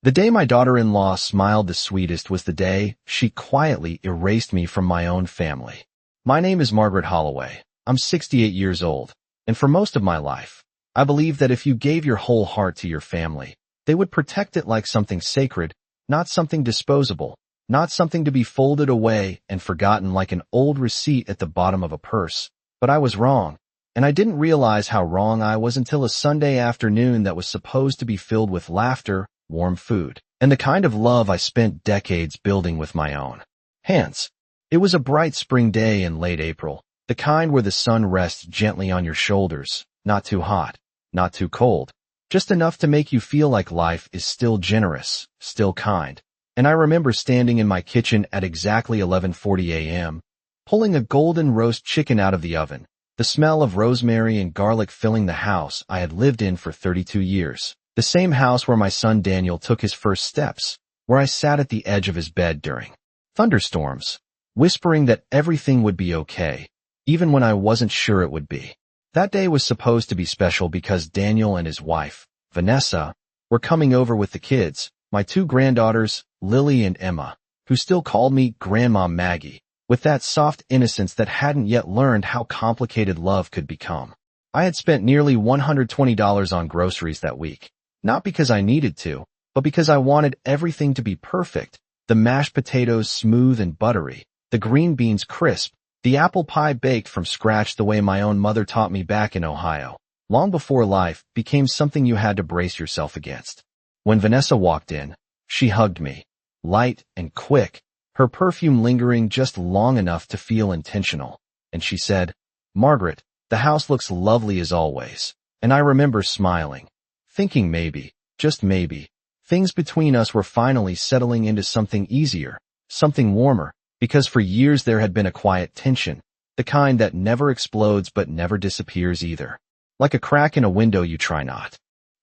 The day my daughter-in-law smiled the sweetest was the day she quietly erased me from my own family. My name is Margaret Holloway. I'm 68 years old, and for most of my life, I believe that if you gave your whole heart to your family, they would protect it like something sacred, not something disposable, not something to be folded away and forgotten like an old receipt at the bottom of a purse. But I was wrong, and I didn't realize how wrong I was until a Sunday afternoon that was supposed to be filled with laughter, warm food, and the kind of love I spent decades building with my own hands. It was a bright spring day in late April, the kind where the sun rests gently on your shoulders, not too hot, not too cold, just enough to make you feel like life is still generous, still kind. And I remember standing in my kitchen at exactly 11:40 a.m., pulling a golden roast chicken out of the oven, the smell of rosemary and garlic filling the house I had lived in for 32 years. The same house where my son Daniel took his first steps, where I sat at the edge of his bed during thunderstorms, whispering that everything would be okay, even when I wasn't sure it would be. That day was supposed to be special because Daniel and his wife, Vanessa, were coming over with the kids, my two granddaughters, Lily and Emma, who still called me Grandma Maggie, with that soft innocence that hadn't yet learned how complicated love could become. I had spent nearly $120 on groceries that week. Not because I needed to, but because I wanted everything to be perfect. The mashed potatoes smooth and buttery, the green beans crisp, the apple pie baked from scratch the way my own mother taught me back in Ohio, long before life became something you had to brace yourself against. When Vanessa walked in, she hugged me, light and quick, her perfume lingering just long enough to feel intentional, and she said, "Margaret, the house looks lovely as always." And I remember smiling, thinking maybe, just maybe, things between us were finally settling into something easier, something warmer, because for years there had been a quiet tension, the kind that never explodes but never disappears either. Like a crack in a window you try not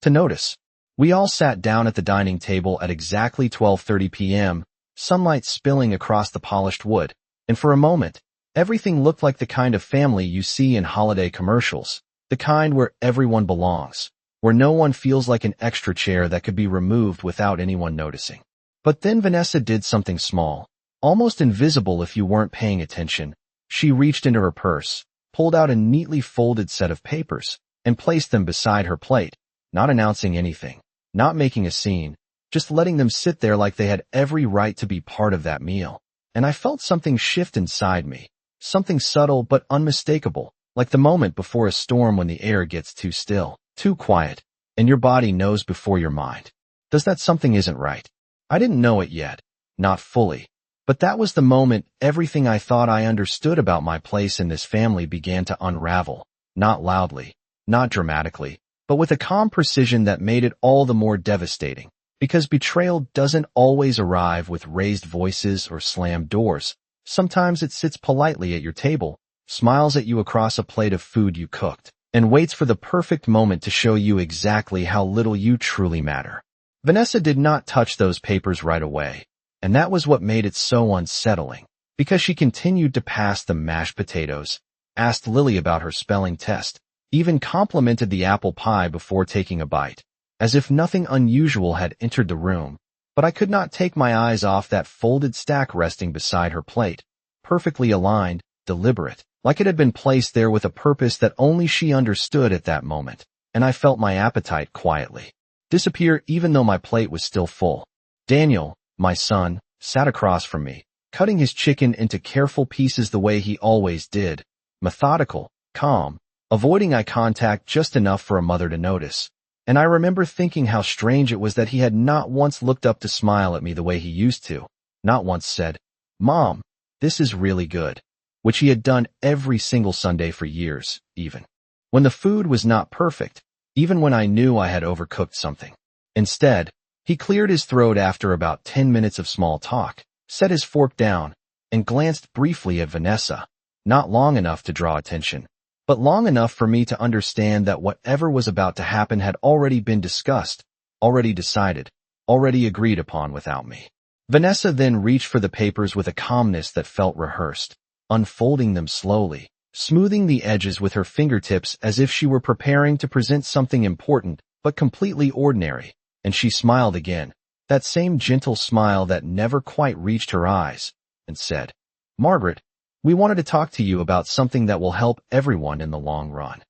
to notice. We all sat down at the dining table at exactly 12:30 p.m., sunlight spilling across the polished wood, and for a moment, everything looked like the kind of family you see in holiday commercials, the kind where everyone belongs, where no one feels like an extra chair that could be removed without anyone noticing. But then Vanessa did something small, almost invisible if you weren't paying attention. She reached into her purse, pulled out a neatly folded set of papers, and placed them beside her plate, not announcing anything, not making a scene, just letting them sit there like they had every right to be part of that meal. And I felt something shift inside me, something subtle but unmistakable, like the moment before a storm when the air gets too still, too quiet, and your body knows before your mind does that something isn't right. I didn't know it yet, not fully, but that was the moment everything I thought I understood about my place in this family began to unravel, not loudly, not dramatically, but with a calm precision that made it all the more devastating, because betrayal doesn't always arrive with raised voices or slammed doors. Sometimes it sits politely at your table, smiles at you across a plate of food you cooked, and waits for the perfect moment to show you exactly how little you truly matter. Vanessa did not touch those papers right away, and that was what made it so unsettling, because she continued to pass the mashed potatoes, asked Lily about her spelling test, even complimented the apple pie before taking a bite, as if nothing unusual had entered the room. But I could not take my eyes off that folded stack resting beside her plate, perfectly aligned, deliberate, like it had been placed there with a purpose that only she understood at that moment, and I felt my appetite quietly disappear even though my plate was still full. Daniel, my son, sat across from me, cutting his chicken into careful pieces the way he always did, methodical, calm, avoiding eye contact just enough for a mother to notice. And I remember thinking how strange it was that he had not once looked up to smile at me the way he used to, not once said, "Mom, this is really good," which he had done every single Sunday for years, even when the food was not perfect, even when I knew I had overcooked something. Instead, he cleared his throat after about 10 minutes of small talk, set his fork down, and glanced briefly at Vanessa, not long enough to draw attention, but long enough for me to understand that whatever was about to happen had already been discussed, already decided, already agreed upon without me. Vanessa then reached for the papers with a calmness that felt rehearsed, unfolding them slowly, smoothing the edges with her fingertips as if she were preparing to present something important but completely ordinary, and she smiled again, that same gentle smile that never quite reached her eyes, and said, "Margaret, we wanted to talk to you about something that will help everyone in the long run."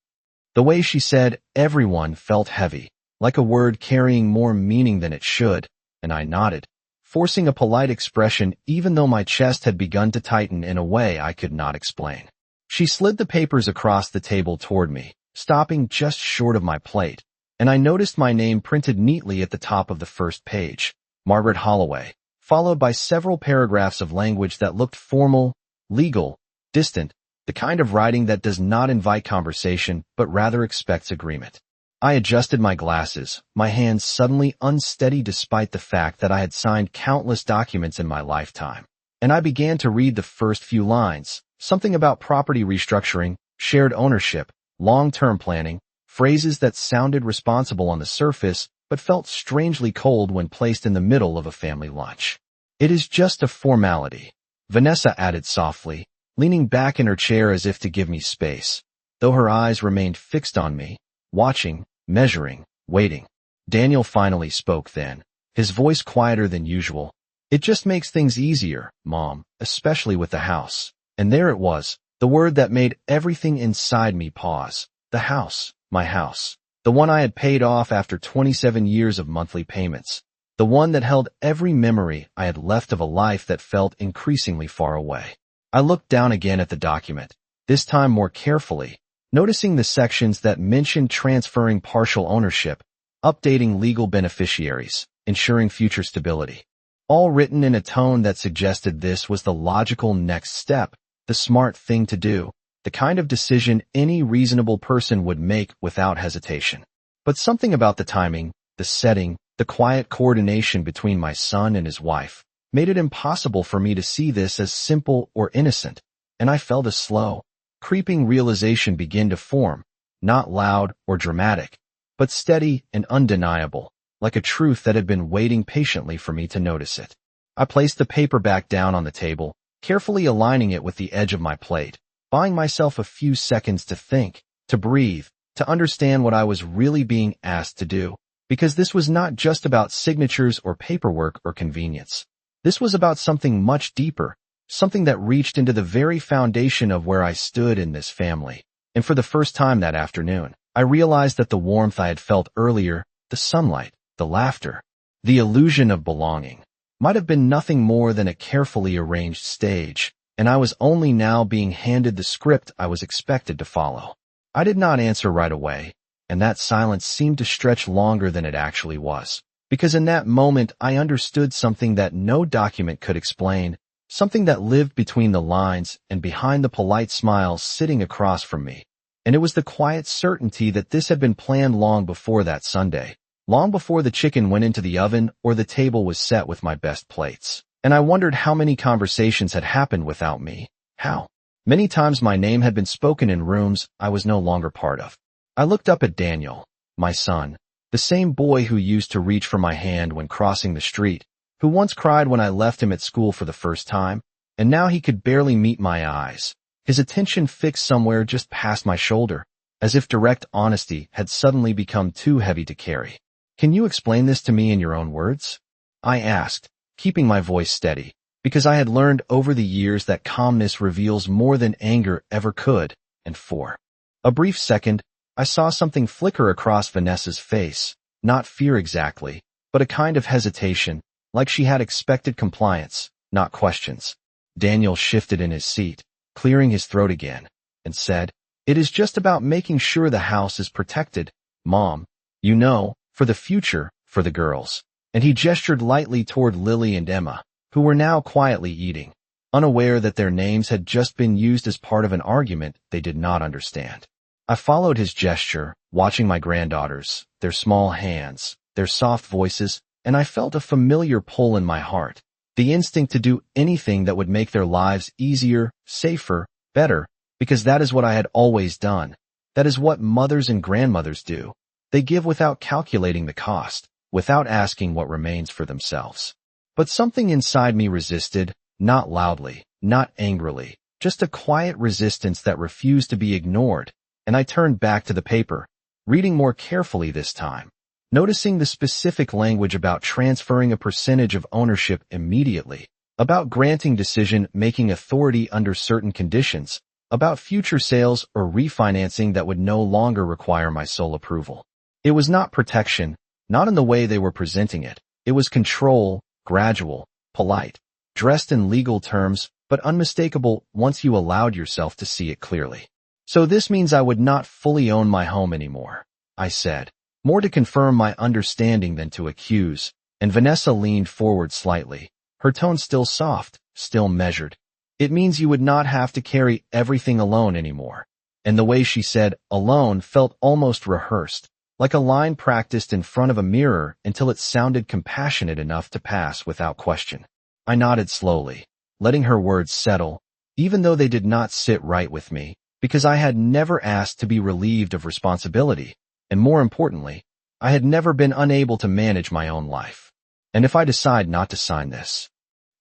The way she said everyone felt heavy, like a word carrying more meaning than it should, and I nodded, forcing a polite expression even though my chest had begun to tighten in a way I could not explain. She slid the papers across the table toward me, stopping just short of my plate, and I noticed my name printed neatly at the top of the first page, Margaret Holloway, followed by several paragraphs of language that looked formal, legal, distant, the kind of writing that does not invite conversation but rather expects agreement. I adjusted my glasses, my hands suddenly unsteady despite the fact that I had signed countless documents in my lifetime, and I began to read the first few lines, something about property restructuring, shared ownership, long-term planning, phrases that sounded responsible on the surface but felt strangely cold when placed in the middle of a family lunch. "It is just a formality," Vanessa added softly, leaning back in her chair as if to give me space, though her eyes remained fixed on me, watching, measuring, waiting. Daniel finally spoke then, his voice quieter than usual. "It just makes things easier, Mom, especially with the house." And there it was, the word that made everything inside me pause. The house, my house. The one I had paid off after 27 years of monthly payments. The one that held every memory I had left of a life that felt increasingly far away. I looked down again at the document, this time more carefully, noticing the sections that mentioned transferring partial ownership, updating legal beneficiaries, ensuring future stability. All written in a tone that suggested this was the logical next step, the smart thing to do, the kind of decision any reasonable person would make without hesitation. But something about the timing, the setting, the quiet coordination between my son and his wife made it impossible for me to see this as simple or innocent, and I felt a slow, creeping realization begin to form, not loud or dramatic, but steady and undeniable, like a truth that had been waiting patiently for me to notice it. I placed the paper back down on the table, carefully aligning it with the edge of my plate, buying myself a few seconds to think, to breathe, to understand what I was really being asked to do, because this was not just about signatures or paperwork or convenience. This was about something much deeper, something that reached into the very foundation of where I stood in this family. And for the first time that afternoon, I realized that the warmth I had felt earlier, the sunlight, the laughter, the illusion of belonging, might have been nothing more than a carefully arranged stage, and I was only now being handed the script I was expected to follow. I did not answer right away, and that silence seemed to stretch longer than it actually was, because in that moment I understood something that no document could explain, something that lived between the lines and behind the polite smiles sitting across from me. And it was the quiet certainty that this had been planned long before that Sunday, long before the chicken went into the oven or the table was set with my best plates. And I wondered how many conversations had happened without me. How many times my name had been spoken in rooms I was no longer part of. I looked up at Daniel, my son, the same boy who used to reach for my hand when crossing the street, who once cried when I left him at school for the first time, and now he could barely meet my eyes, his attention fixed somewhere just past my shoulder, as if direct honesty had suddenly become too heavy to carry. "Can you explain this to me in your own words?" I asked, keeping my voice steady, because I had learned over the years that calmness reveals more than anger ever could, and for a brief second, I saw something flicker across Vanessa's face, not fear exactly, but a kind of hesitation, like she had expected compliance, not questions. Daniel shifted in his seat, clearing his throat again, and said, "It is just about making sure the house is protected, Mom. You know, for the future, for the girls." And he gestured lightly toward Lily and Emma, who were now quietly eating, unaware that their names had just been used as part of an argument they did not understand. I followed his gesture, watching my granddaughters, their small hands, their soft voices, and I felt a familiar pull in my heart, the instinct to do anything that would make their lives easier, safer, better, because that is what I had always done. That is what mothers and grandmothers do. They give without calculating the cost, without asking what remains for themselves. But something inside me resisted, not loudly, not angrily, just a quiet resistance that refused to be ignored, and I turned back to the paper, reading more carefully this time. noticing the specific language about transferring a percentage of ownership immediately, about granting decision-making authority under certain conditions, about future sales or refinancing that would no longer require my sole approval. It was not protection, not in the way they were presenting it. It was control, gradual, polite, dressed in legal terms, but unmistakable once you allowed yourself to see it clearly. So this means I would not fully own my home anymore, I said, more to confirm my understanding than to accuse, and Vanessa leaned forward slightly, her tone still soft, still measured. It means you would not have to carry everything alone anymore. And the way she said alone felt almost rehearsed, like a line practiced in front of a mirror until it sounded compassionate enough to pass without question. I nodded slowly, letting her words settle, even though they did not sit right with me, because I had never asked to be relieved of responsibility, and more importantly, I had never been unable to manage my own life. And if I decide not to sign this?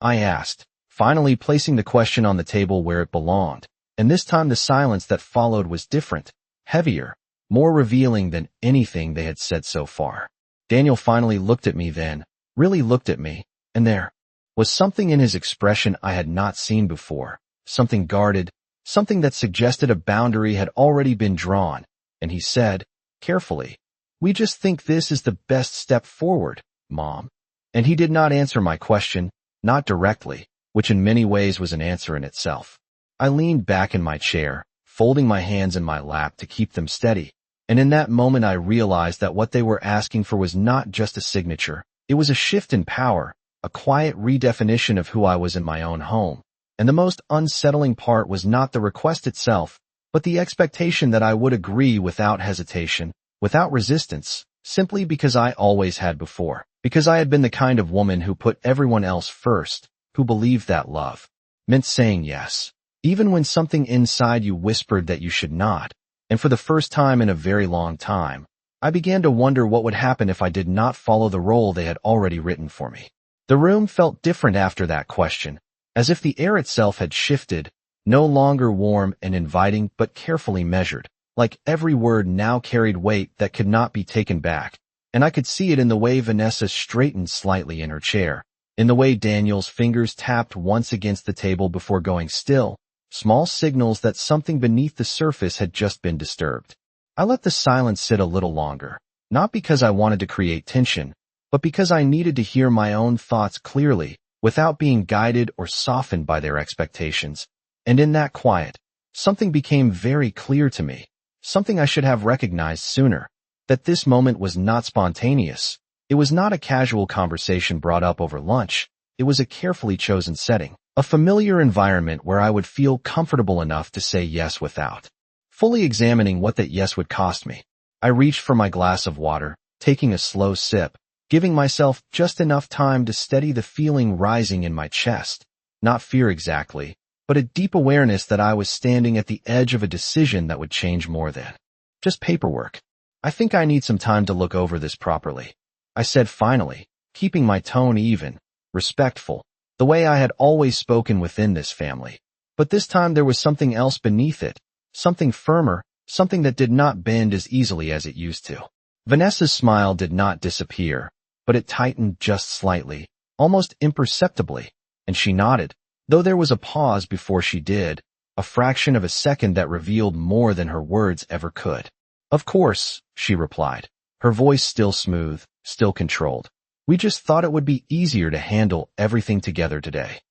I asked, finally placing the question on the table where it belonged, and this time the silence that followed was different, heavier, more revealing than anything they had said so far. Daniel finally looked at me then, really looked at me, and there was something in his expression I had not seen before, something guarded, something that suggested a boundary had already been drawn, and he said, carefully, "We just think this is the best step forward, Mom." And he did not answer my question, not directly, which in many ways was an answer in itself. I leaned back in my chair, folding my hands in my lap to keep them steady, and in that moment I realized that what they were asking for was not just a signature, it was a shift in power, a quiet redefinition of who I was in my own home. And the most unsettling part was not the request itself, but the expectation that I would agree without hesitation, without resistance, simply because I always had before, because I had been the kind of woman who put everyone else first, who believed that love meant saying yes, even when something inside you whispered that you should not. And for the first time in a very long time, I began to wonder what would happen if I did not follow the role they had already written for me. The room felt different after that question, as if the air itself had shifted, no longer warm and inviting but carefully measured, like every word now carried weight that could not be taken back, and I could see it in the way Vanessa straightened slightly in her chair, in the way Daniel's fingers tapped once against the table before going still, small signals that something beneath the surface had just been disturbed. I let the silence sit a little longer, not because I wanted to create tension, but because I needed to hear my own thoughts clearly, without being guided or softened by their expectations. And in that quiet, something became very clear to me, something I should have recognized sooner, that this moment was not spontaneous. It was not a casual conversation brought up over lunch. It was a carefully chosen setting, a familiar environment where I would feel comfortable enough to say yes without fully examining what that yes would cost me. I reached for my glass of water, taking a slow sip, giving myself just enough time to steady the feeling rising in my chest. Not fear exactly, but a deep awareness that I was standing at the edge of a decision that would change more than just paperwork. I think I need some time to look over this properly, I said finally, keeping my tone even, respectful, the way I had always spoken within this family. But this time there was something else beneath it, something firmer, something that did not bend as easily as it used to. Vanessa's smile did not disappear, but it tightened just slightly, almost imperceptibly, and she nodded, though there was a pause before she did, a fraction of a second that revealed more than her words ever could. "Of course," she replied, her voice still smooth, still controlled. "We just thought it would be easier to handle everything together today."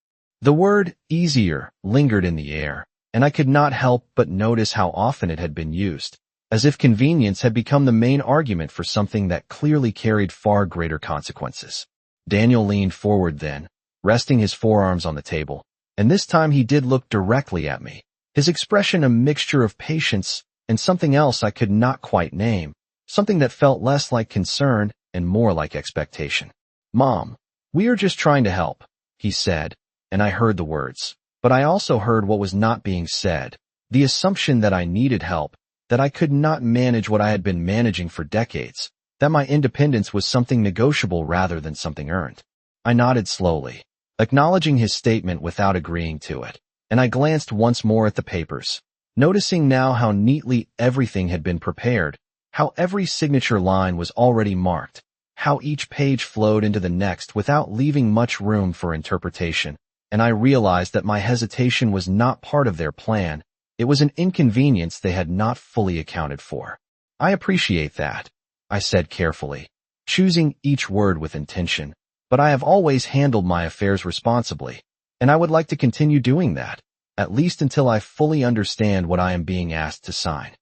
The word easier lingered in the air, and I could not help but notice how often it had been used, as if convenience had become the main argument for something that clearly carried far greater consequences. Daniel leaned forward then, resting his forearms on the table, and this time he did look directly at me, his expression a mixture of patience and something else I could not quite name, something that felt less like concern and more like expectation. "Mom, we are just trying to help," he said, and I heard the words, but I also heard what was not being said, the assumption that I needed help, that I could not manage what I had been managing for decades, that my independence was something negotiable rather than something earned. I nodded slowly, acknowledging his statement without agreeing to it, and I glanced once more at the papers, noticing now how neatly everything had been prepared, how every signature line was already marked, how each page flowed into the next without leaving much room for interpretation, and I realized that my hesitation was not part of their plan. It was an inconvenience they had not fully accounted for. "I appreciate that," I said carefully, choosing each word with intention, "but I have always handled my affairs responsibly, and I would like to continue doing that, at least until I fully understand what I am being asked to sign."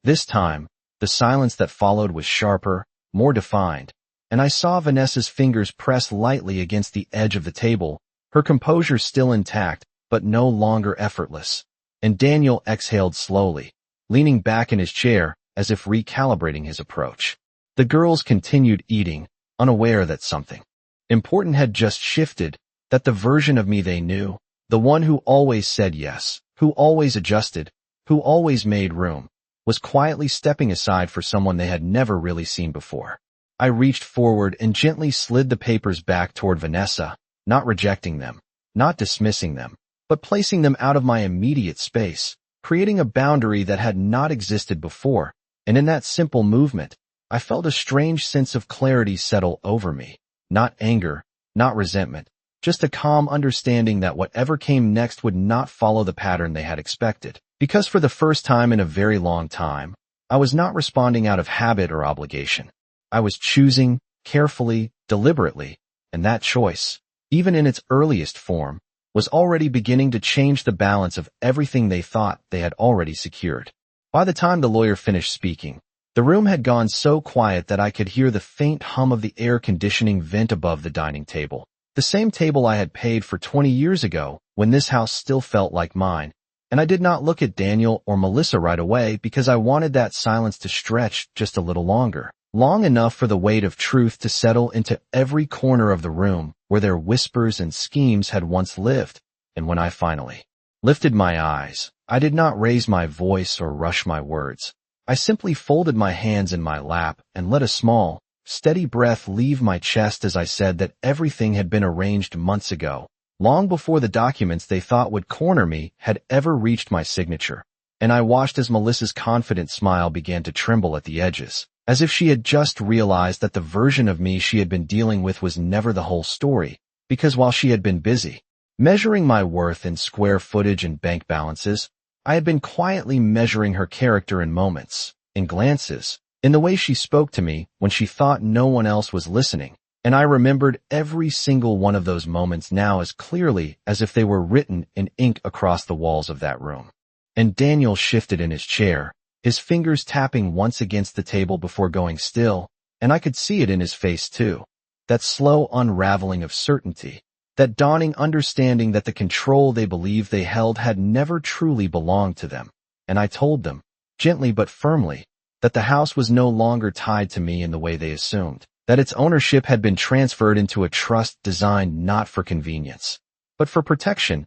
This time, the silence that followed was sharper, more defined, and I saw Vanessa's fingers press lightly against the edge of the table, her composure still intact, but no longer effortless. And Daniel exhaled slowly, leaning back in his chair as if recalibrating his approach. The girls continued eating, unaware that something important had just shifted, that the version of me they knew, the one who always said yes, who always adjusted, who always made room, was quietly stepping aside for someone they had never really seen before. I reached forward and gently slid the papers back toward Vanessa, not rejecting them, not dismissing them, but placing them out of my immediate space, creating a boundary that had not existed before, and in that simple movement, I felt a strange sense of clarity settle over me. Not anger, not resentment, just a calm understanding that whatever came next would not follow the pattern they had expected. Because for the first time in a very long time, I was not responding out of habit or obligation. I was choosing, carefully, deliberately, and that choice, even in its earliest form, was already beginning to change the balance of everything they thought they had already secured. By the time the lawyer finished speaking, the room had gone so quiet that I could hear the faint hum of the air conditioning vent above the dining table. The same table I had paid for 20 years ago, when this house still felt like mine, and I did not look at Daniel or Melissa right away because I wanted that silence to stretch just a little longer. Long enough for the weight of truth to settle into every corner of the room where their whispers and schemes had once lived. And when I finally lifted my eyes, I did not raise my voice or rush my words. I simply folded my hands in my lap and let a small, steady breath leave my chest as I said that everything had been arranged months ago, long before the documents they thought would corner me had ever reached my signature. And I watched as Melissa's confident smile began to tremble at the edges, as if she had just realized that the version of me she had been dealing with was never the whole story, because while she had been busy measuring my worth in square footage and bank balances, I had been quietly measuring her character in moments, in glances, in the way she spoke to me when she thought no one else was listening, and I remembered every single one of those moments now as clearly as if they were written in ink across the walls of that room. And Daniel shifted in his chair, his fingers tapping once against the table before going still, and I could see it in his face too. That slow unraveling of certainty, that dawning understanding that the control they believed they held had never truly belonged to them. And I told them, gently but firmly, that the house was no longer tied to me in the way they assumed, that its ownership had been transferred into a trust designed not for convenience, but for protection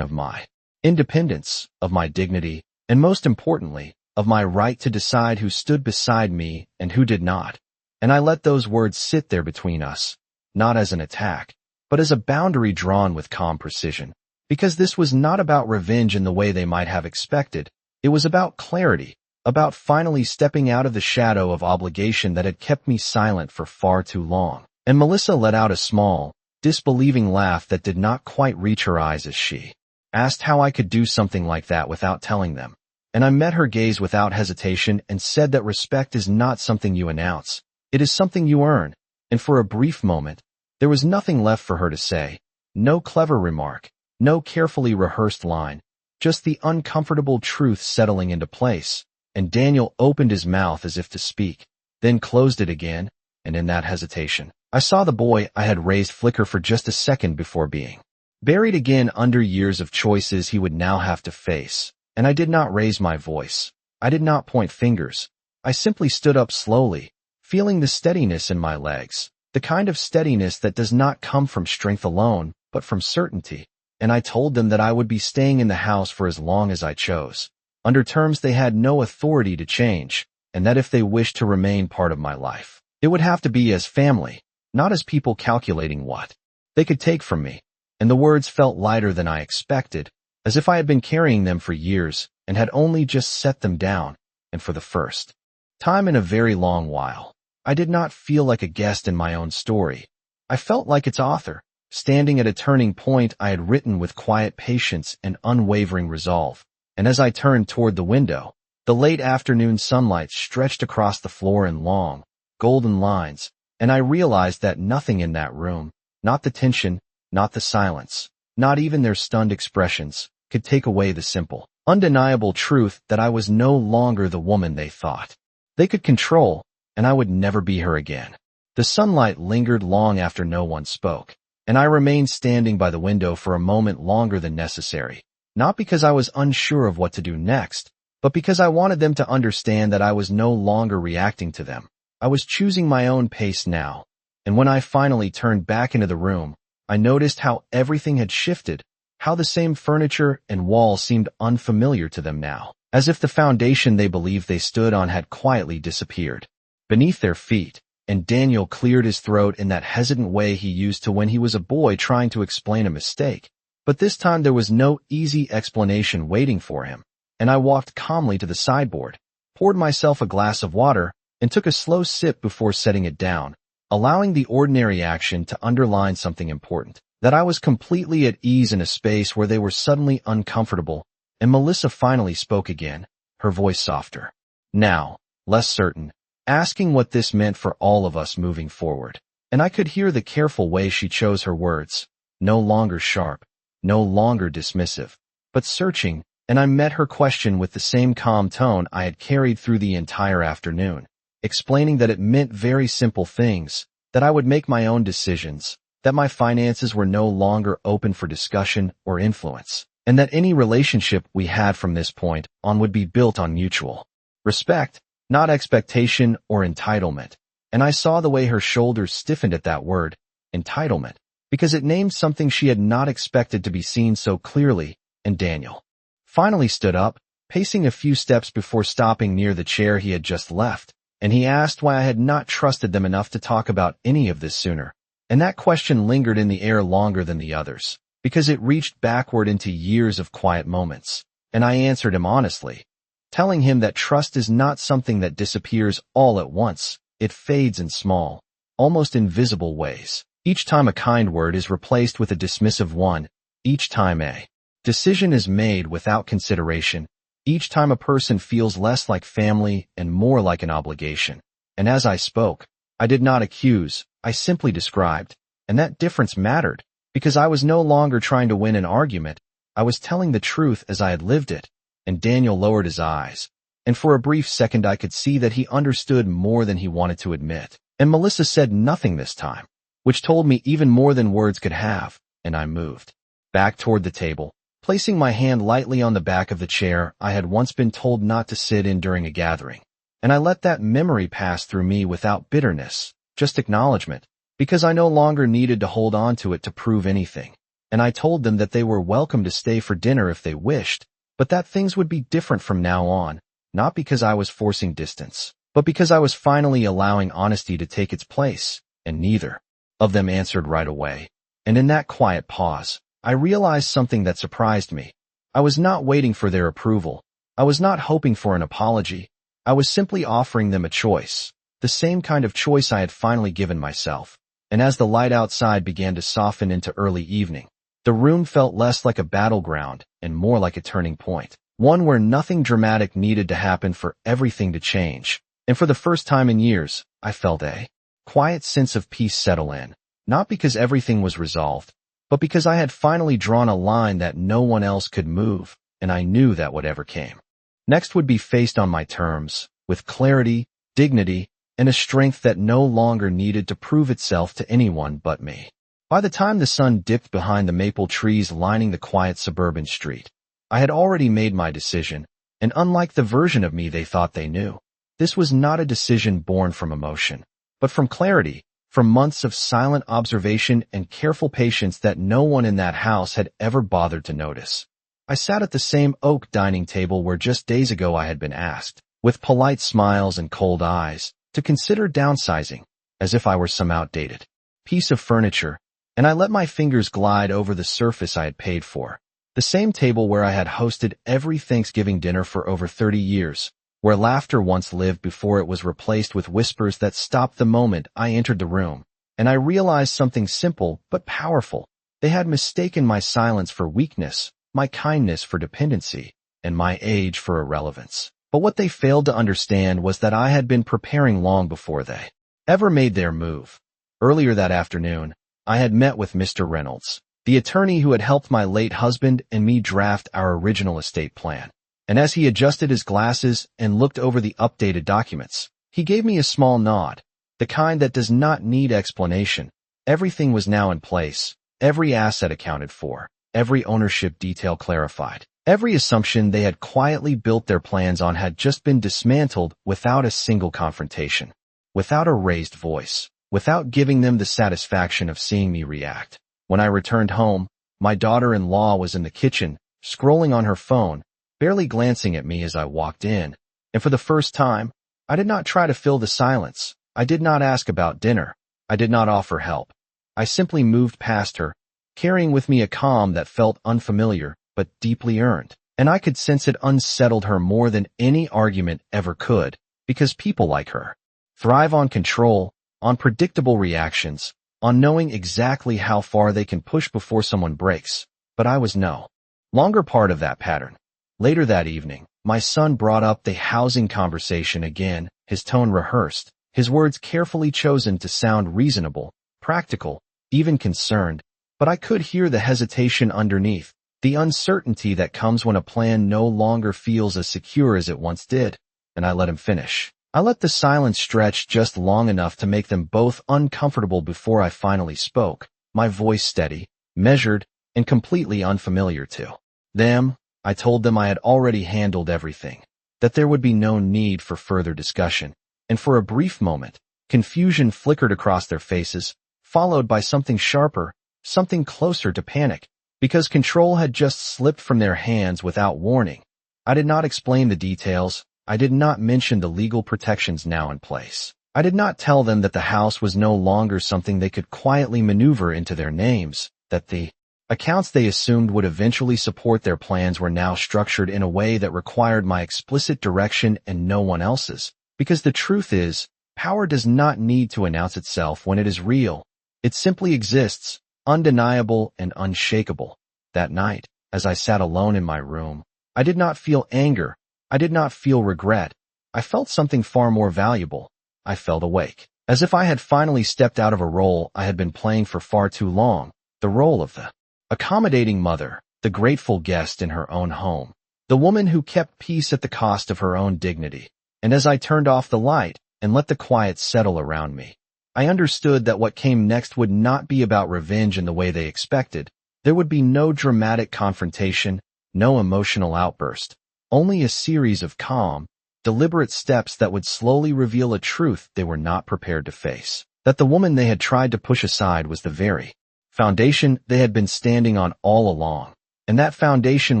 of my independence, of my dignity, and most importantly, of my right to decide who stood beside me and who did not. And I let those words sit there between us, not as an attack, but as a boundary drawn with calm precision. Because this was not about revenge in the way they might have expected. It was about clarity, about finally stepping out of the shadow of obligation that had kept me silent for far too long. And Melissa let out a small, disbelieving laugh that did not quite reach her eyes as she asked how I could do something like that without telling them. And I met her gaze without hesitation and said that respect is not something you announce. It is something you earn. And for a brief moment, there was nothing left for her to say. No clever remark, no carefully rehearsed line, just the uncomfortable truth settling into place. And Daniel opened his mouth as if to speak, then closed it again, and in that hesitation, I saw the boy I had raised flicker for just a second before being buried again under years of choices he would now have to face. And I did not raise my voice. I did not point fingers. I simply stood up slowly, feeling the steadiness in my legs, the kind of steadiness that does not come from strength alone, but from certainty. And I told them that I would be staying in the house for as long as I chose, under terms they had no authority to change, and that if they wished to remain part of my life, it would have to be as family, not as people calculating what they could take from me. And the words felt lighter than I expected, as if I had been carrying them for years and had only just set them down, and for the first time in a very long while. I did not feel like a guest in my own story. I felt like its author, standing at a turning point I had written with quiet patience and unwavering resolve. And as I turned toward the window, the late afternoon sunlight stretched across the floor in long, golden lines, and I realized that nothing in that room, not the tension, not the silence, not even their stunned expressions, could take away the simple, undeniable truth that I was no longer the woman they thought they could control, and I would never be her again. The sunlight lingered long after no one spoke, and I remained standing by the window for a moment longer than necessary, not because I was unsure of what to do next, but because I wanted them to understand that I was no longer reacting to them. I was choosing my own pace now, and when I finally turned back into the room, I noticed how everything had shifted, how the same furniture and walls seemed unfamiliar to them now, as if the foundation they believed they stood on had quietly disappeared beneath their feet, and Daniel cleared his throat in that hesitant way he used to when he was a boy trying to explain a mistake. But this time there was no easy explanation waiting for him, and I walked calmly to the sideboard, poured myself a glass of water, and took a slow sip before setting it down, allowing the ordinary action to underline something important, that I was completely at ease in a space where they were suddenly uncomfortable. And Melissa finally spoke again, her voice softer, now less certain, asking what this meant for all of us moving forward. And I could hear the careful way she chose her words, no longer sharp, no longer dismissive, but searching, and I met her question with the same calm tone I had carried through the entire afternoon, explaining that it meant very simple things, that I would make my own decisions, that my finances were no longer open for discussion or influence, and that any relationship we had from this point on would be built on mutual respect, not expectation or entitlement. And I saw the way her shoulders stiffened at that word, entitlement, because it named something she had not expected to be seen so clearly, and Daniel finally stood up, pacing a few steps before stopping near the chair he had just left, and he asked why I had not trusted them enough to talk about any of this sooner. And that question lingered in the air longer than the others, because it reached backward into years of quiet moments, and I answered him honestly, telling him that trust is not something that disappears all at once. It fades in small, almost invisible ways. Each time a kind word is replaced with a dismissive one, each time a decision is made without consideration, each time a person feels less like family and more like an obligation. And as I spoke, I did not accuse, I simply described, and that difference mattered, because I was no longer trying to win an argument, I was telling the truth as I had lived it. And Daniel lowered his eyes, and for a brief second I could see that he understood more than he wanted to admit. And Melissa said nothing this time, which told me even more than words could have, and I moved back toward the table, placing my hand lightly on the back of the chair I had once been told not to sit in during a gathering. And I let that memory pass through me without bitterness, just acknowledgement, because I no longer needed to hold on to it to prove anything. And I told them that they were welcome to stay for dinner if they wished, but that things would be different from now on, not because I was forcing distance, but because I was finally allowing honesty to take its place, and neither of them answered right away. And in that quiet pause, I realized something that surprised me. I was not waiting for their approval. I was not hoping for an apology. I was simply offering them a choice, the same kind of choice I had finally given myself. And as the light outside began to soften into early evening, the room felt less like a battleground and more like a turning point, one where nothing dramatic needed to happen for everything to change. And for the first time in years, I felt a quiet sense of peace settle in, not because everything was resolved, but because I had finally drawn a line that no one else could move, and I knew that whatever came next would be faced on my terms, with clarity, dignity, and a strength that no longer needed to prove itself to anyone but me. By the time the sun dipped behind the maple trees lining the quiet suburban street, I had already made my decision, and unlike the version of me they thought they knew, this was not a decision born from emotion, but from clarity, from months of silent observation and careful patience that no one in that house had ever bothered to notice. I sat at the same oak dining table where just days ago I had been asked, with polite smiles and cold eyes, to consider downsizing, as if I were some outdated piece of furniture, and I let my fingers glide over the surface I had paid for. The same table where I had hosted every Thanksgiving dinner for over 30 years, where laughter once lived before it was replaced with whispers that stopped the moment I entered the room. And I realized something simple but powerful. They had mistaken my silence for weakness, my kindness for dependency, and my age for irrelevance. But what they failed to understand was that I had been preparing long before they ever made their move. Earlier that afternoon, I had met with Mr. Reynolds, the attorney who had helped my late husband and me draft our original estate plan. And as he adjusted his glasses and looked over the updated documents, he gave me a small nod, the kind that does not need explanation. Everything was now in place, every asset accounted for, every ownership detail clarified. Every assumption they had quietly built their plans on had just been dismantled without a single confrontation, without a raised voice, without giving them the satisfaction of seeing me react. When I returned home, my daughter-in-law was in the kitchen, scrolling on her phone, barely glancing at me as I walked in. And for the first time, I did not try to fill the silence. I did not ask about dinner. I did not offer help. I simply moved past her, carrying with me a calm that felt unfamiliar, but deeply earned. And I could sense it unsettled her more than any argument ever could, because people like her thrive on control, on predictable reactions, on knowing exactly how far they can push before someone breaks. But I was no longer part of that pattern. Later that evening, my son brought up the housing conversation again, his tone rehearsed, his words carefully chosen to sound reasonable, practical, even concerned. But I could hear the hesitation underneath, the uncertainty that comes when a plan no longer feels as secure as it once did. And I let him finish. I let the silence stretch just long enough to make them both uncomfortable before I finally spoke, my voice steady, measured, and completely unfamiliar to them. I told them I had already handled everything, that there would be no need for further discussion. And for a brief moment, confusion flickered across their faces, followed by something sharper, something closer to panic. Because control had just slipped from their hands without warning. I did not explain the details. I did not mention the legal protections now in place. I did not tell them that the house was no longer something they could quietly maneuver into their names, that the accounts they assumed would eventually support their plans were now structured in a way that required my explicit direction and no one else's. Because the truth is, power does not need to announce itself when it is real. It simply exists, undeniable and unshakable. That night, as I sat alone in my room, I did not feel anger. I did not feel regret. I felt something far more valuable. I felt awake, as if I had finally stepped out of a role I had been playing for far too long, the role of the accommodating mother, the grateful guest in her own home, the woman who kept peace at the cost of her own dignity. And as I turned off the light and let the quiet settle around me, I understood that what came next would not be about revenge in the way they expected. There would be no dramatic confrontation, no emotional outburst, only a series of calm, deliberate steps that would slowly reveal a truth they were not prepared to face. That the woman they had tried to push aside was the very foundation they had been standing on all along, and that foundation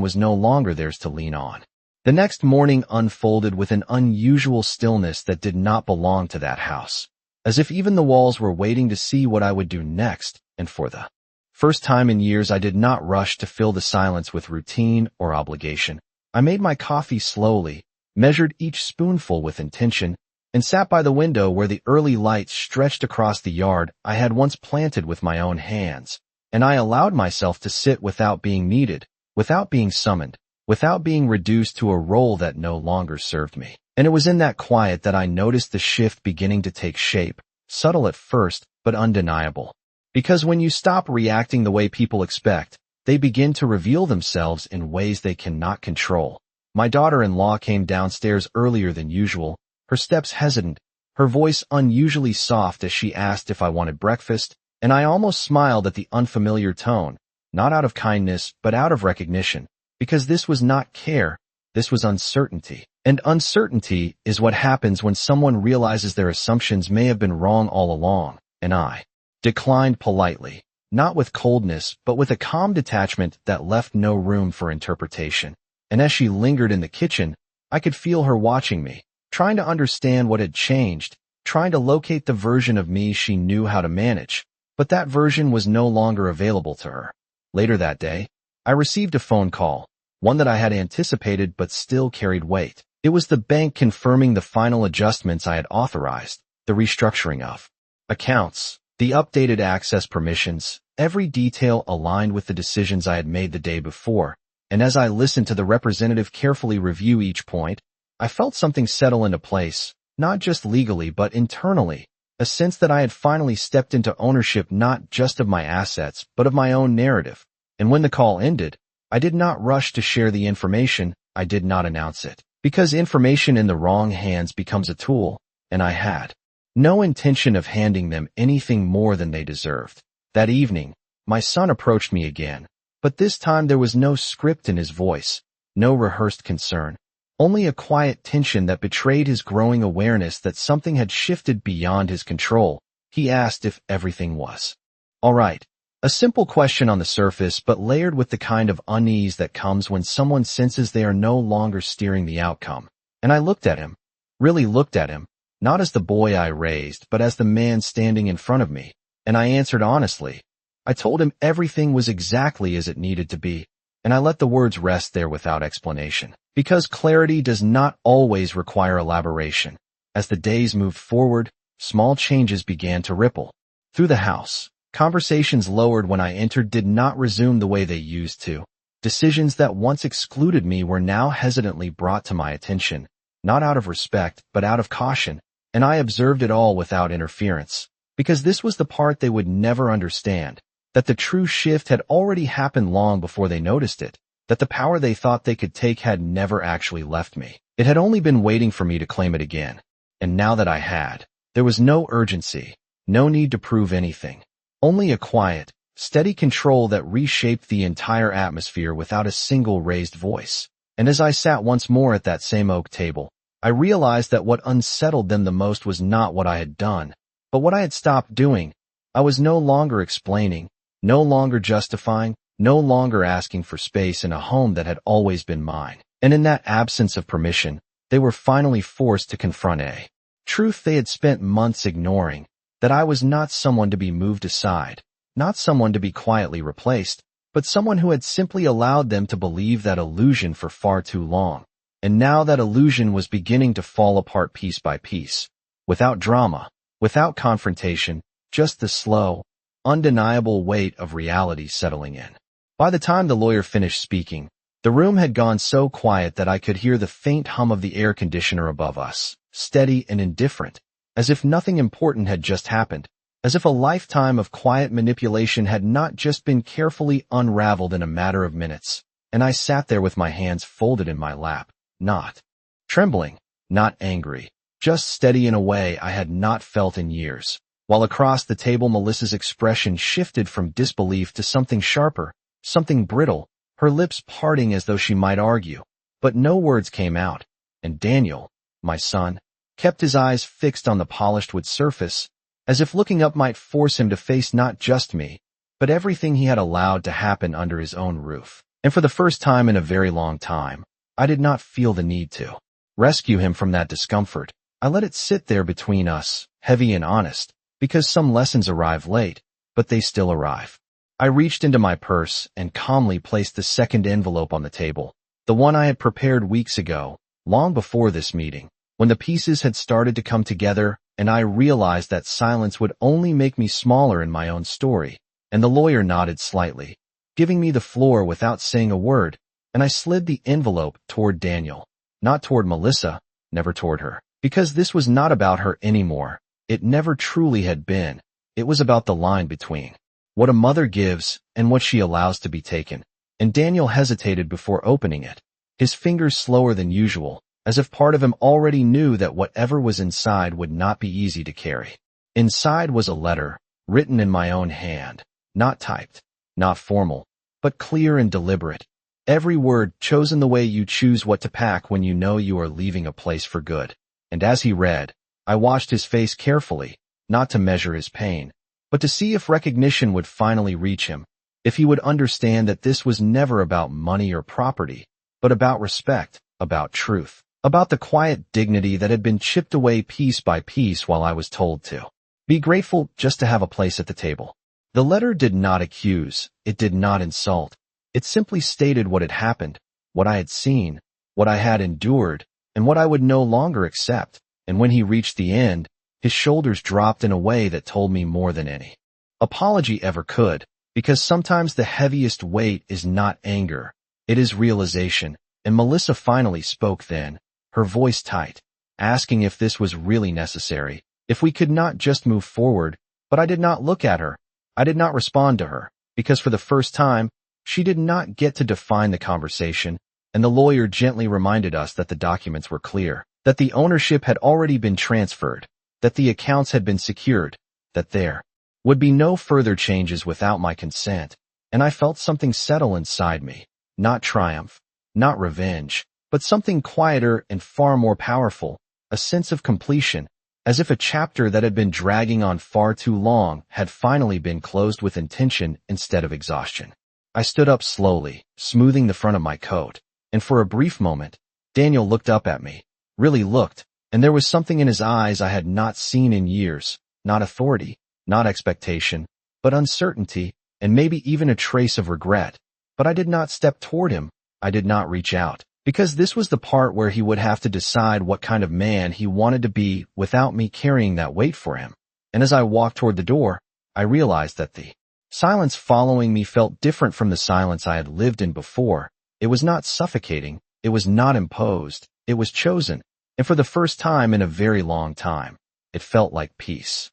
was no longer theirs to lean on. The next morning unfolded with an unusual stillness that did not belong to that house, as if even the walls were waiting to see what I would do next. And for the first time in years, I did not rush to fill the silence with routine or obligation. I made my coffee slowly, measured each spoonful with intention, and sat by the window where the early light stretched across the yard I had once planted with my own hands. And I allowed myself to sit without being needed, without being summoned, without being reduced to a role that no longer served me. And it was in that quiet that I noticed the shift beginning to take shape, subtle at first, but undeniable. Because when you stop reacting the way people expect, they begin to reveal themselves in ways they cannot control. My daughter-in-law came downstairs earlier than usual, her steps hesitant, her voice unusually soft as she asked if I wanted breakfast, and I almost smiled at the unfamiliar tone, not out of kindness, but out of recognition. Because this was not care, this was uncertainty. And uncertainty is what happens when someone realizes their assumptions may have been wrong all along. And I declined politely, not with coldness, but with a calm detachment that left no room for interpretation. And as she lingered in the kitchen, I could feel her watching me, trying to understand what had changed, trying to locate the version of me she knew how to manage. But that version was no longer available to her. Later that day, I received a phone call, one that I had anticipated but still carried weight. It was the bank confirming the final adjustments I had authorized, the restructuring of accounts, the updated access permissions, every detail aligned with the decisions I had made the day before, and as I listened to the representative carefully review each point, I felt something settle into place, not just legally but internally, a sense that I had finally stepped into ownership not just of my assets but of my own narrative. And when the call ended, I did not rush to share the information, I did not announce it. Because information in the wrong hands becomes a tool, and I had no intention of handing them anything more than they deserved. That evening, my son approached me again, but this time there was no script in his voice, no rehearsed concern, only a quiet tension that betrayed his growing awareness that something had shifted beyond his control. He asked if everything was all right. A simple question on the surface, but layered with the kind of unease that comes when someone senses they are no longer steering the outcome. And I looked at him, really looked at him, not as the boy I raised, but as the man standing in front of me. And I answered honestly. I told him everything was exactly as it needed to be, and I let the words rest there without explanation. Because clarity does not always require elaboration. As the days moved forward, small changes began to ripple through the house. Conversations lowered when I entered did not resume the way they used to. Decisions that once excluded me were now hesitantly brought to my attention, not out of respect, but out of caution, and I observed it all without interference. Because this was the part they would never understand, that the true shift had already happened long before they noticed it, that the power they thought they could take had never actually left me. It had only been waiting for me to claim it again. And now that I had, there was no urgency, no need to prove anything. Only a quiet, steady control that reshaped the entire atmosphere without a single raised voice. And as I sat once more at that same oak table, I realized that what unsettled them the most was not what I had done, but what I had stopped doing. I was no longer explaining, no longer justifying, no longer asking for space in a home that had always been mine. And in that absence of permission, they were finally forced to confront a truth they had spent months ignoring. That I was not someone to be moved aside, not someone to be quietly replaced, but someone who had simply allowed them to believe that illusion for far too long. And now that illusion was beginning to fall apart piece by piece, without drama, without confrontation, just the slow, undeniable weight of reality settling in. By the time the lawyer finished speaking, the room had gone so quiet that I could hear the faint hum of the air conditioner above us, steady and indifferent. As if nothing important had just happened, as if a lifetime of quiet manipulation had not just been carefully unraveled in a matter of minutes. And I sat there with my hands folded in my lap, not trembling, not angry, just steady in a way I had not felt in years. While across the table Melissa's expression shifted from disbelief to something sharper, something brittle, her lips parting as though she might argue. But no words came out, and Daniel, my son, kept his eyes fixed on the polished wood surface, as if looking up might force him to face not just me, but everything he had allowed to happen under his own roof. And for the first time in a very long time, I did not feel the need to rescue him from that discomfort. I let it sit there between us, heavy and honest, because some lessons arrive late, but they still arrive. I reached into my purse and calmly placed the second envelope on the table, the one I had prepared weeks ago, long before this meeting. When the pieces had started to come together, and I realized that silence would only make me smaller in my own story, and the lawyer nodded slightly, giving me the floor without saying a word, and I slid the envelope toward Daniel, not toward Melissa, never toward her, because this was not about her anymore. It never truly had been. It was about the line between what a mother gives and what she allows to be taken. And Daniel hesitated before opening it, his fingers slower than usual, as if part of him already knew that whatever was inside would not be easy to carry. Inside was a letter, written in my own hand, not typed, not formal, but clear and deliberate. Every word chosen the way you choose what to pack when you know you are leaving a place for good. And as he read, I watched his face carefully, not to measure his pain, but to see if recognition would finally reach him, if he would understand that this was never about money or property, but about respect, about truth. About the quiet dignity that had been chipped away piece by piece while I was told to be grateful just to have a place at the table. The letter did not accuse, it did not insult. It simply stated what had happened, what I had seen, what I had endured, and what I would no longer accept. And when he reached the end, his shoulders dropped in a way that told me more than any apology ever could, because sometimes the heaviest weight is not anger, it is realization. And Melissa finally spoke then, her voice tight, asking if this was really necessary, if we could not just move forward. But I did not look at her. I did not respond to her, because for the first time, she did not get to define the conversation, and the lawyer gently reminded us that the documents were clear, that the ownership had already been transferred, that the accounts had been secured, that there would be no further changes without my consent. And I felt something settle inside me, not triumph, not revenge, but something quieter and far more powerful, a sense of completion, as if a chapter that had been dragging on far too long had finally been closed with intention instead of exhaustion. I stood up slowly, smoothing the front of my coat, and for a brief moment, Daniel looked up at me, really looked, and there was something in his eyes I had not seen in years, not authority, not expectation, but uncertainty, and maybe even a trace of regret. But I did not step toward him, I did not reach out, because this was the part where he would have to decide what kind of man he wanted to be without me carrying that weight for him. And as I walked toward the door, I realized that the silence following me felt different from the silence I had lived in before. It was not suffocating, it was not imposed, it was chosen, and for the first time in a very long time, it felt like peace.